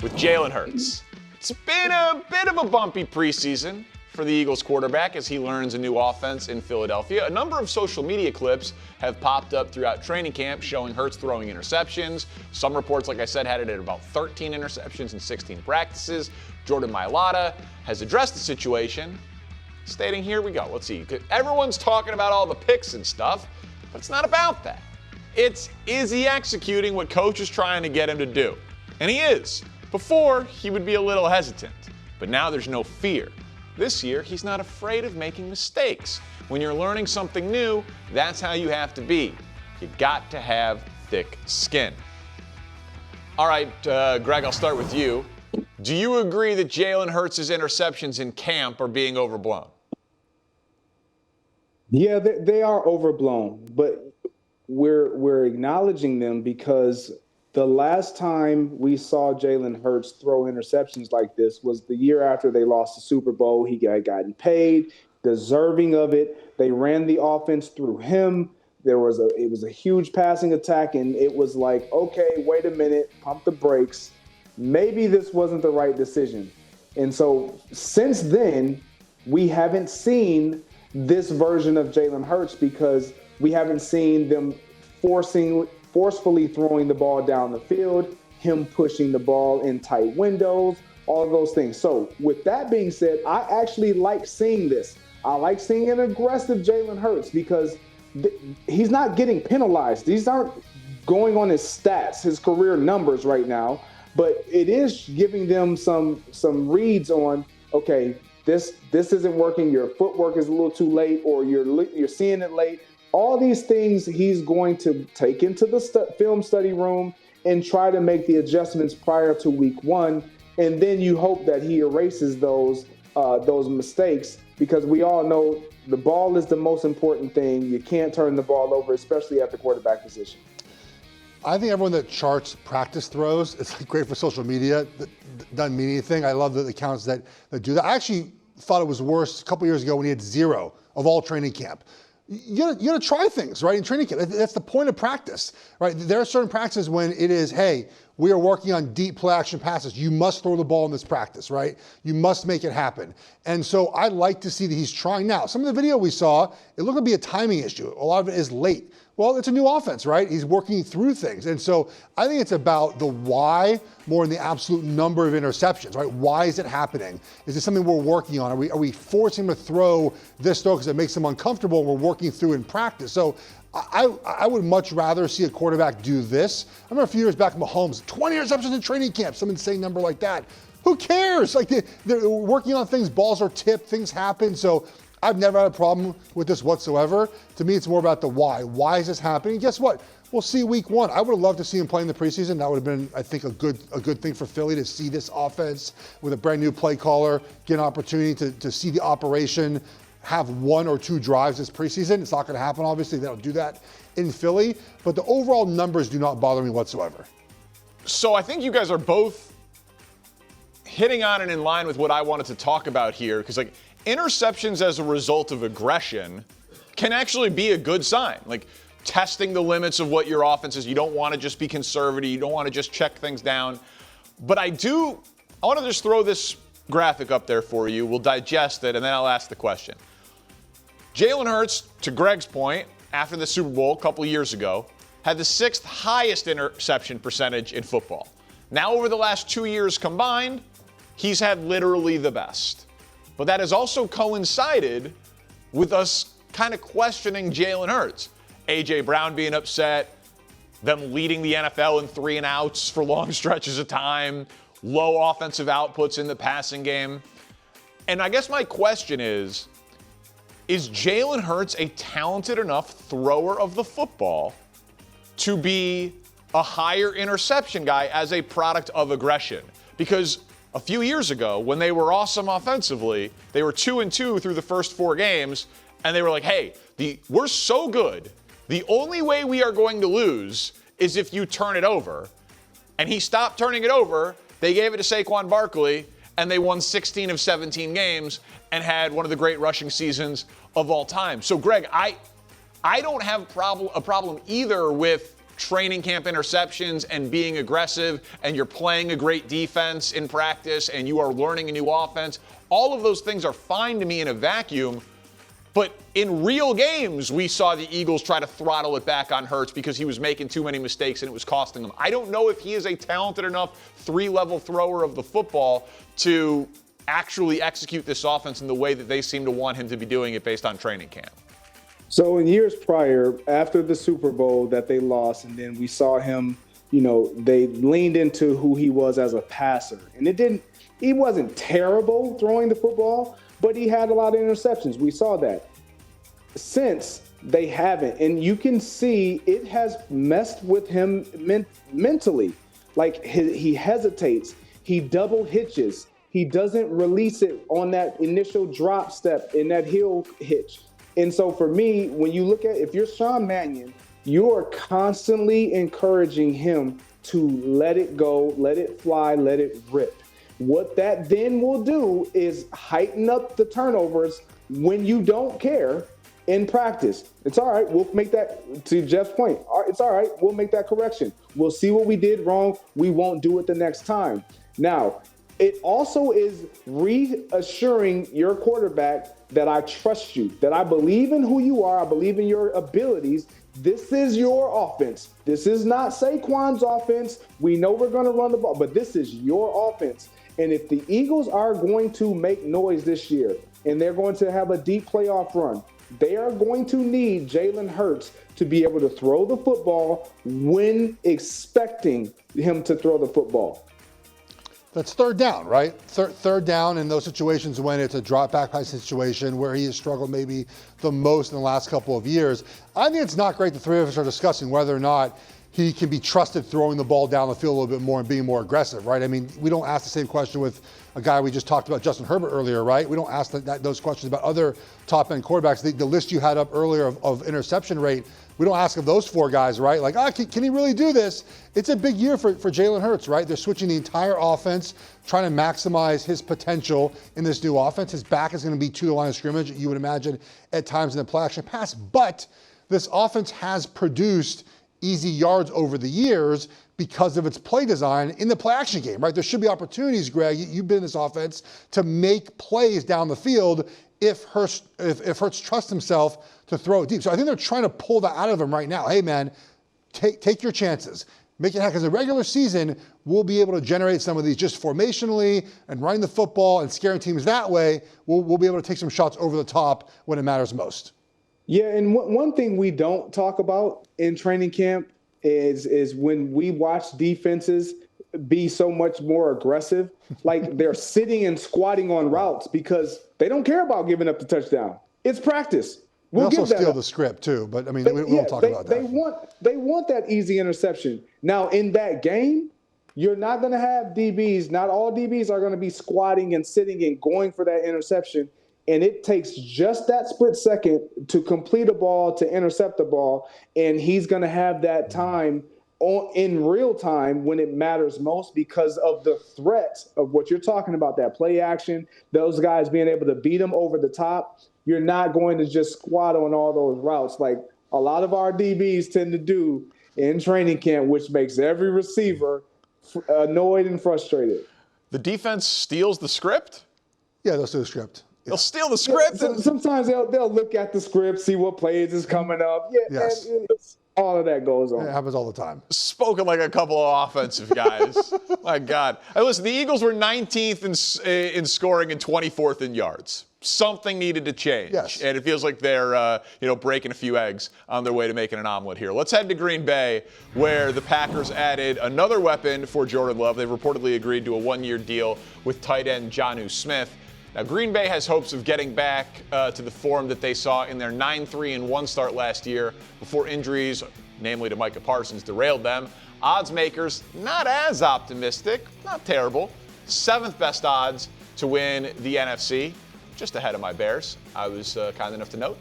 with Jalen Hurts. It's been a bit of a bumpy preseason for the Eagles quarterback as he learns a new offense in Philadelphia. A number of social media clips have popped up throughout training camp showing Hurts throwing interceptions. Some reports, like I said, had it at about 13 interceptions in 16 practices. Jordan Mailata has addressed the situation, stating, here we go, let's see. Everyone's talking about all the picks and stuff, but it's not about that. It's, is he executing what coach is trying to get him to do? And he is. Before, he would be a little hesitant, but now there's no fear. This year, he's not afraid of making mistakes. When you're learning something new, that's how you have to be. You got to have thick skin. All right, Greg, I'll start with you. Do you agree that Jalen Hurts' interceptions in camp are being overblown? Yeah, they are overblown, but we're acknowledging them because the last time we saw Jalen Hurts throw interceptions like this was the year after they lost the Super Bowl. He got gotten paid, deserving of it. They ran the offense through him. It was a huge passing attack, and it was like, okay, wait a minute, pump the brakes. Maybe this wasn't the right decision. And so since then, we haven't seen this version of Jalen Hurts because we haven't seen them forcefully throwing the ball down the field, him pushing the ball in tight windows, all of those things. So with that being said, I actually like seeing this. I like seeing an aggressive Jalen Hurts because he's not getting penalized. These aren't going on his stats, his career numbers right now, but it is giving them some reads on, okay, this isn't working, your footwork is a little too late, or you're seeing it late. All these things he's going to take into the film study room and try to make the adjustments prior to week one. And then you hope that he erases those mistakes, because we all know the ball is the most important thing. You can't turn the ball over, especially at the quarterback position. I think everyone that charts practice throws, it's like great for social media. That doesn't mean anything. I love the accounts that do that. I actually thought it was worse a couple years ago when he had 0 of all training camp. You gotta try things, right, in training camp. That's the point of practice, right? There are certain practices when it is, hey, we are working on deep play action passes. You must throw the ball in this practice, right? You must make it happen. And so I like to see that he's trying now. Some of the video we saw, it looked to be a timing issue. A lot of it is late. Well, it's a new offense, right? He's working through things. And so I think it's about the why more than the absolute number of interceptions, right? Why is it happening? Is this something we're working on? Are we forcing him to throw this throw because it makes him uncomfortable and we're working through in practice? So I would much rather see a quarterback do this. I remember a few years back, Mahomes, 20 interceptions in training camp, some insane number like that. Who cares? Like they're working on things, balls are tipped, things happen. So I've never had a problem with this whatsoever. To me, it's more about the why. Why is this happening? Guess what? We'll see week one. I would have loved to see him play in the preseason. That would have been, I think, a good thing for Philly to see this offense with a brand new play caller, get an opportunity to see the operation, have 1 or 2 drives this preseason. It's not going to happen, obviously. They don't do that in Philly. But the overall numbers do not bother me whatsoever. So I think you guys are both hitting on and in line with what I wanted to talk about here, because interceptions as a result of aggression can actually be a good sign. Like testing the limits of what your offense is. You don't want to just be conservative. You don't want to just check things down. But I want to just throw this graphic up there for you. We'll digest it, and then I'll ask the question. Jalen Hurts, to Greg's point, after the Super Bowl a couple years ago, had the 6th highest interception percentage in football. Now, over the last 2 years combined, he's had literally the best. But that has also coincided with us kind of questioning Jalen Hurts. A.J. Brown being upset, them leading the NFL in 3 and outs for long stretches of time, low offensive outputs in the passing game. And I guess my question is Jalen Hurts a talented enough thrower of the football to be a higher interception guy as a product of aggression? Because a few years ago, when they were awesome offensively, they were 2-2 through the first 4 games, and they were like, hey, we're so good. The only way we are going to lose is if you turn it over. And he stopped turning it over. They gave it to Saquon Barkley, and they won 16 of 17 games and had one of the great rushing seasons of all time. So, Greg, I don't have a problem either with training camp interceptions and being aggressive, and you're playing a great defense in practice, and you are learning a new offense. All of those things are fine to me in a vacuum. But in real games, we saw the Eagles try to throttle it back on Hurts because he was making too many mistakes and it was costing them. I don't know if he is a talented enough 3-level thrower of the football to actually execute this offense in the way that they seem to want him to be doing it based on training camp. So in years prior, after the Super Bowl that they lost, and then we saw him, they leaned into who he was as a passer. And he wasn't terrible throwing the football, but he had a lot of interceptions. We saw that. Since they haven't, and you can see it has messed with him mentally. Like he hesitates, he double hitches, he doesn't release it on that initial drop step in that heel hitch. And so for me, when you look at, if you're Sean Mannion, you are constantly encouraging him to let it go, let it fly, let it rip. What that then will do is heighten up the turnovers when you don't care in practice. It's all right. We'll make that, to Jeff's point, it's all right. We'll make that correction. We'll see what we did wrong. We won't do it the next time. Now, it also is reassuring your quarterback that I trust you, that I believe in who you are. I believe in your abilities. This is your offense. This is not Saquon's offense. We know we're going to run the ball, but this is your offense. And if the Eagles are going to make noise this year and they're going to have a deep playoff run, they are going to need Jalen Hurts to be able to throw the football when expecting him to throw the football. That's third down, right? Third down in those situations when it's a drop back pass situation where he has struggled maybe the most in the last couple of years. I think it's not great the three of us are discussing whether or not he can be trusted throwing the ball down the field a little bit more and being more aggressive, right? I mean, we don't ask the same question with a guy we just talked about, Justin Herbert, earlier, right? We don't ask those questions about other top-end quarterbacks. The list you had up earlier of interception rate, we don't ask of those four guys, right? Like, can he really do this? It's a big year for Jalen Hurts, right? They're switching the entire offense, trying to maximize his potential in this new offense. His back is going to be to the line of scrimmage, you would imagine, at times in the play-action pass. But this offense has produced easy yards over the years because of its play design in the play-action game, right? There should be opportunities, Greg, you've been in this offense, to make plays down the field if Hurts trusts himself to throw it deep. So I think they're trying to pull that out of him right now. Hey, man, take your chances. Make it happen, because the regular season, we'll be able to generate some of these just formationally and running the football and scaring teams that way. We'll be able to take some shots over the top when it matters most. Yeah, and one thing we don't talk about in training camp is when we watch defenses be so much more aggressive, like they're sitting and squatting on routes because they don't care about giving up the touchdown. It's practice. We'll also steal the script too, but I mean, we won't talk about that. They want that easy interception. Now, in that game, you're not going to have DBs. Not all DBs are going to be squatting and sitting and going for that interception. And it takes just that split second to complete a ball, to intercept the ball. And he's going to have that time in real time when it matters most because of the threat of what you're talking about, that play action, those guys being able to beat him over the top. You're not going to just squat on all those routes like a lot of our DBs tend to do in training camp, which makes every receiver annoyed and frustrated. The defense steals the script? Yeah, they'll steal the script. They'll steal the script. Yeah, sometimes they'll look at the script, see what plays is coming up. Yeah, yes. All of that goes on. It happens all the time. Spoken like a couple of offensive guys. My God. Hey, listen, the Eagles were 19th in scoring and 24th in yards. Something needed to change. Yes. And it feels like they're breaking a few eggs on their way to making an omelet here. Let's head to Green Bay, where the Packers added another weapon for Jordan Love. They've reportedly agreed to a one-year deal with tight end Jonnu Smith. Now, Green Bay has hopes of getting back to the form that they saw in their 9-3-1 start last year before injuries, namely to Micah Parsons, derailed them. Odds makers, not as optimistic, not terrible. 7th best odds to win the NFC, just ahead of my Bears, I was kind enough to note.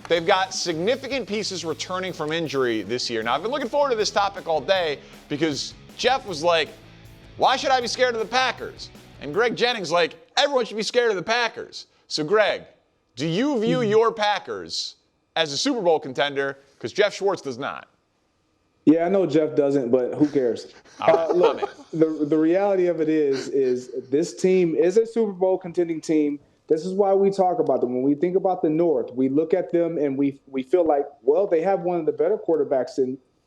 They've got significant pieces returning from injury this year. Now, I've been looking forward to this topic all day because Jeff was like, why should I be scared of the Packers? And Greg Jennings like, everyone should be scared of the Packers. So, Greg, do you view your Packers as a Super Bowl contender? Because Geoff Schwartz does not. Yeah, I know Jeff doesn't, but who cares? Look, the reality of it is this team is a Super Bowl contending team. This is why we talk about them. When we think about the North, we look at them and we feel like, well, they have one of the better quarterbacks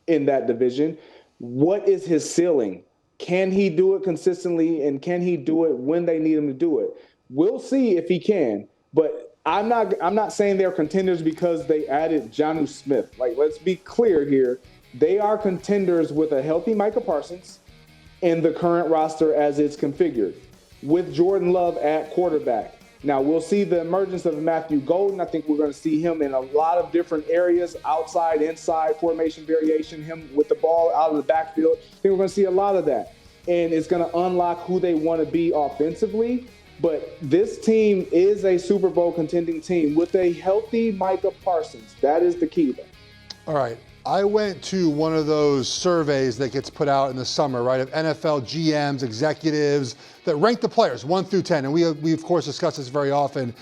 in that division. What is his ceiling? Can he do it consistently, and can he do it when they need him to do it? We'll see if he can. But I'm not saying they're contenders because they added Jonnu Smith. Like, let's be clear here. They are contenders with a healthy Micah Parsons in the current roster as it's configured, with Jordan Love at quarterback. Now, we'll see the emergence of Matthew Golden. I think we're going to see him in a lot of different areas, outside, inside, formation variation, him with the ball out of the backfield. I think we're going to see a lot of that. And it's going to unlock who they want to be offensively. But this team is a Super Bowl contending team with a healthy Micah Parsons. That is the key, though. All right. I went to one of those surveys that gets put out in the summer, right, of NFL GMs, executives that rank the players 1 through 10. And we of course, discuss this very often.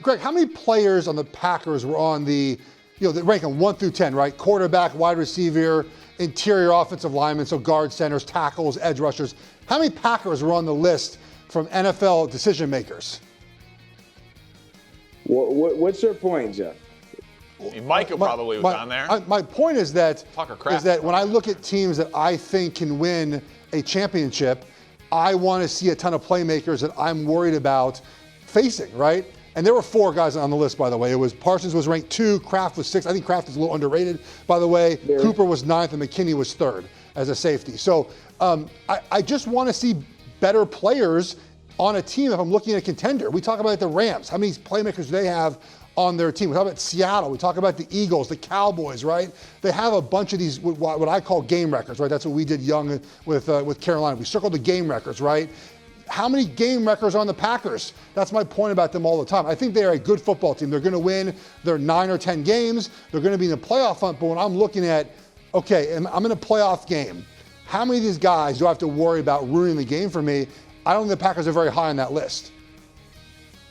Greg, how many players on the Packers were on that rank them 1 through 10, right? Quarterback, wide receiver, interior offensive linemen, so guard, centers, tackles, edge rushers. How many Packers were on the list from NFL decision makers? What's your point, Jeff? I mean, Micah probably was on there. My point is that Tucker when I look at teams that I think can win a championship, I want to see a ton of playmakers that I'm worried about facing, right? And there were 4 guys on the list, by the way. It was Parsons was ranked 2, Kraft was 6. I think Kraft is a little underrated, by the way. Yeah. Cooper was 9th, and McKinney was 3rd as a safety. So I just want to see better players on a team if I'm looking at a contender. We talk about the Rams. How many playmakers do they have on their team? We talk about Seattle. We talk about the Eagles, the Cowboys, right? They have a bunch of these, what I call game records, right? That's what we did young with Carolina. We circled the game records, right? How many game records are on the Packers? That's my point about them all the time. I think they are a good football team. They're going to win their 9 or 10 games. They're going to be in the playoff hunt. But when I'm looking at, okay, I'm in a playoff game, how many of these guys do I have to worry about ruining the game for me? I don't think the Packers are very high on that list.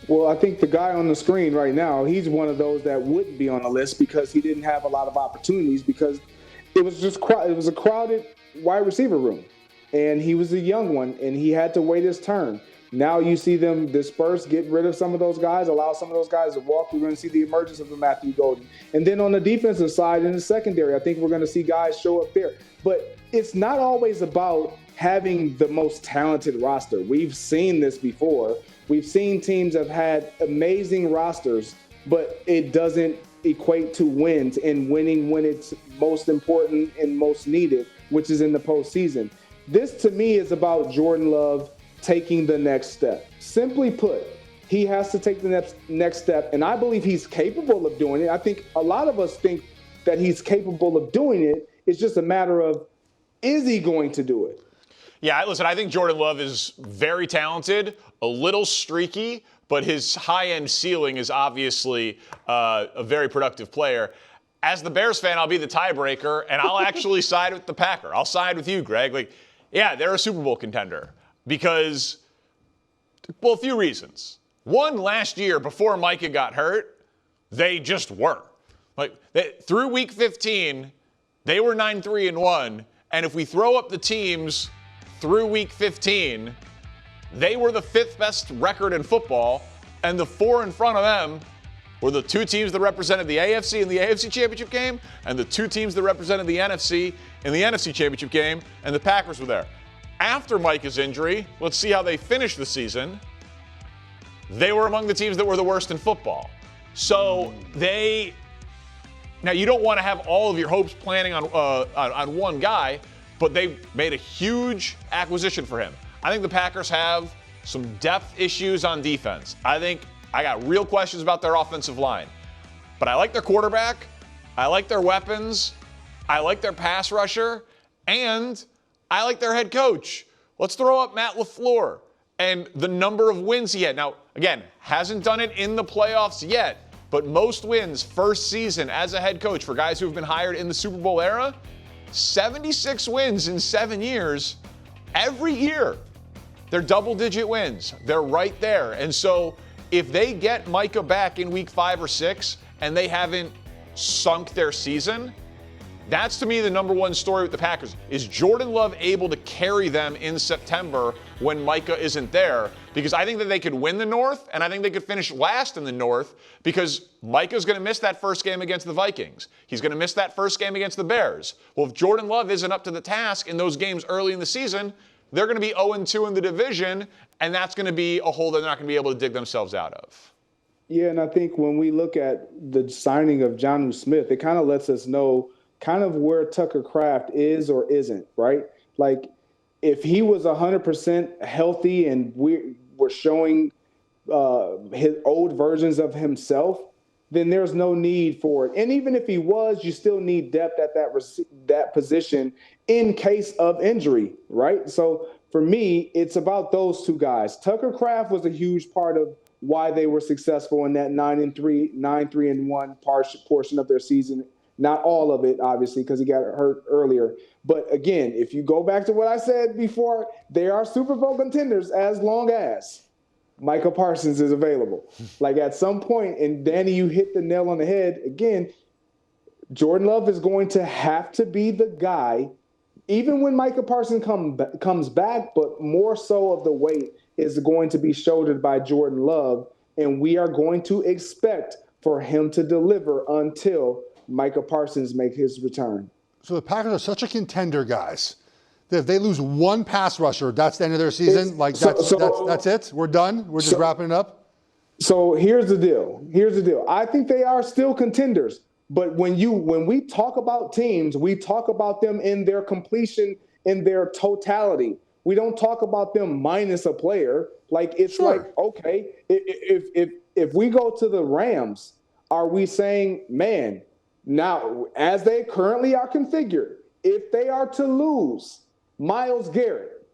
Well, I think the guy on the screen right now, he's one of those that wouldn't be on the list because he didn't have a lot of opportunities because it was a crowded wide receiver room. And he was a young one, and he had to wait his turn. Now you see them disperse, get rid of some of those guys, allow some of those guys to walk. We're going to see the emergence of the Matthew Golden. And then on the defensive side, in the secondary, I think we're going to see guys show up there. But it's not always about having the most talented roster. We've seen this before. We've seen teams have had amazing rosters, but it doesn't equate to wins and winning when it's most important and most needed, which is in the postseason. This, to me, is about Jordan Love taking the next step. Simply put, he has to take the next step, and I believe he's capable of doing it. I think a lot of us think that he's capable of doing it. It's just a matter of, is he going to do it? Yeah, listen, I think Jordan Love is very talented, a little streaky, but his high-end ceiling is obviously a very productive player. As the Bears fan, I'll be the tiebreaker, and I'll actually side with the Packer. I'll side with you, Greg. Like, yeah, they're a Super Bowl contender because, well, a few reasons. One, last year, before Micah got hurt, they just were. Like, through Week 15, they were 9-3-1, and if we throw up the teams through Week 15, they were the 5th best record in football, and the 4 in front of them were the 2 teams that represented the AFC in the AFC Championship game and the 2 teams that represented the NFC in the NFC Championship game, and the Packers were there. After Micah's injury, let's see how they finished the season. They were among the teams that were the worst in football. So now you don't want to have all of your hopes planning on one guy, but they made a huge acquisition for him. I think the Packers have some depth issues on defense. I got real questions about their offensive line. But I like their quarterback. I like their weapons. I like their pass rusher. And I like their head coach. Let's throw up Matt LaFleur and the number of wins he had. Now, again, hasn't done it in the playoffs yet, but most wins first season as a head coach for guys who have been hired in the Super Bowl era, 76 wins in 7 years. Every year, they're double-digit wins. They're right there. And so if they get Micah back in Week 5 or 6 and they haven't sunk their season, That's to me the number one story with the Packers. Is Jordan Love able to carry them in September when Micah isn't there? Because I think that they could win the North, and I think they could finish last in the North because Micah's going to miss that first game against the Vikings. He's going to miss that first game against the Bears. Well, if Jordan Love isn't up to the task in those games early in the season, they're going to be 0-2 in the division, and that's going to be a hole they're not going to be able to dig themselves out of. Yeah, and I think when we look at the signing of Jonnu Smith, it kind of lets us know kind of where Tucker Kraft is or isn't, right? Like, if he was 100% healthy and we're showing his old versions of himself, then there's no need for it. And even if he was, you still need depth at that position in case of injury, right? So for me, it's about those two guys. Tucker Kraft was a huge part of why they were successful in that 9-3-1 portion of their season. Not all of it, obviously, because he got hurt earlier. But again, if you go back to what I said before, they are Super Bowl contenders as long as Micah Parsons is available. Like, at some point, and Danny, you hit the nail on the head again, Jordan Love is going to have to be the guy, even when Micah Parsons comes back, but more so of the weight is going to be shouldered by Jordan Love, and we are going to expect for him to deliver until Micah Parsons make his return. So the Packers are such a contender, guys, that if they lose one pass rusher, that's the end of their season? That's it? We're done? We're just wrapping it up? So here's the deal. I think they are still contenders. But when we talk about teams, we talk about them in their completion, in their totality. We don't talk about them minus a player. Like, it's Sure. like, okay, if we go to the Rams, are we saying, man, now, as they currently are configured, if they are to lose Myles Garrett,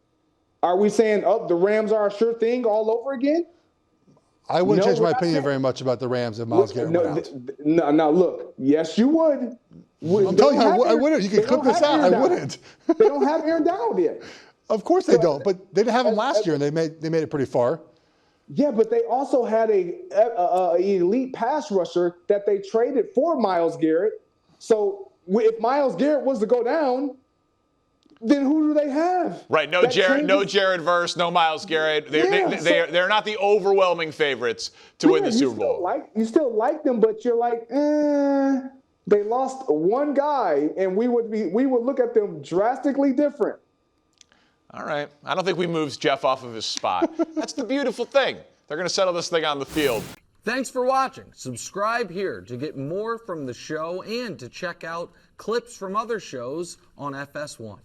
are we saying, oh, the Rams are a sure thing all over again? I wouldn't change my we're not opinion saying- very much about the Rams if Myles Garrett went out. No, look, yes, you would. I'm telling you, I wouldn't. You can clip this out. I wouldn't. They don't have Aaron Donald yet. Of course they don't, but they didn't have him last year, and they made it pretty far. Yeah, but they also had a elite pass rusher that they traded for Myles Garrett. So if Myles Garrett was to go down, then who do they have? Right, no Jared Verse, no Myles Garrett. They're not the overwhelming favorites to win the Super Bowl. You still like them, but you're like, they lost one guy, and we would look at them drastically different. All right. I don't think we moved Geoff off of his spot. That's the beautiful thing. They're going to settle this thing on the field. Thanks for watching. Subscribe here to get more from the show and to check out clips from other shows on FS1.